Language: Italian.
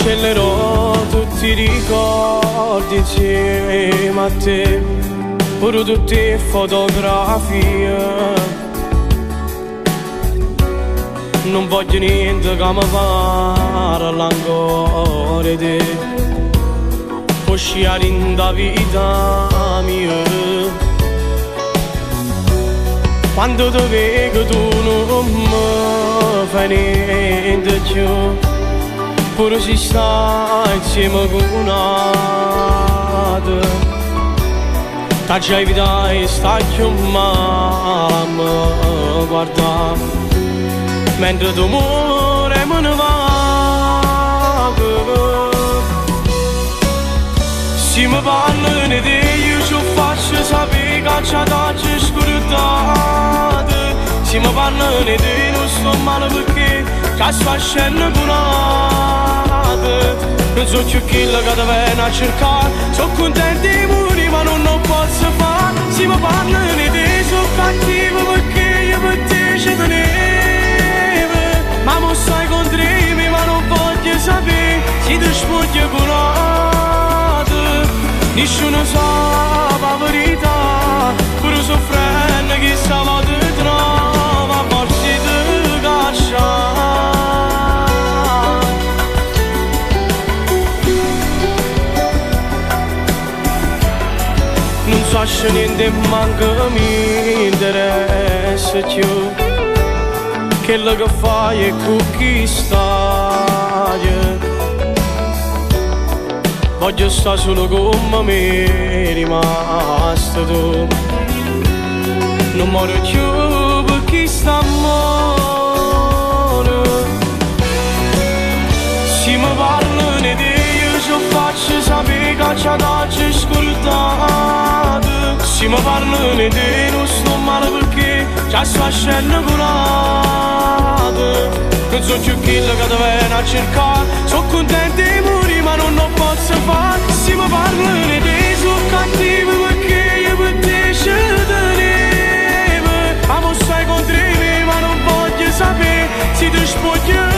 cancellerò tutti i ricordi insieme a te, pure tutte le fotografie. Non voglio niente che mi parla ancora di te, può sciare in da vita mia. Quando ti vedo tu non mi fai niente più, pure se stai insieme con un'altra. T'ha già evitato e stai più male a me guardare, mentre tu muore me ne vago. Se mi parli di te io ci faccio sapere che c'è da scordata. Se mi parli di te non sto male perché c'è sta scena curata. Non so più chi che ti viene a cercare, sono contento di morire ma non lo posso fare. Se mi parli di te sono cattivo perché io per te ci tenevo, ma mo stai contro me ma non voglio sapere se ti spoglio con un'altra. Nessuno sa la verità, pure soffrendo che stava ti trova, forse ti caccia. Non so se niente manca mi interessa più, quello che fai è con chi stai. Voglio stare solo come mi è rimasto tu. Non muoio più per chi sta amore. Se mi parli di te io ci faccio sapere che c'è da scordata. Se mi parli di te non sto male perché c'è sta scena curata. Non so più chi che ti viene a cercare, sono contento di morire ma non lo posso fare. Se mi parli di te sono cattivo perché io per te ci tenevo, ma mo stai contro me ma non voglio sapere se ti spoglio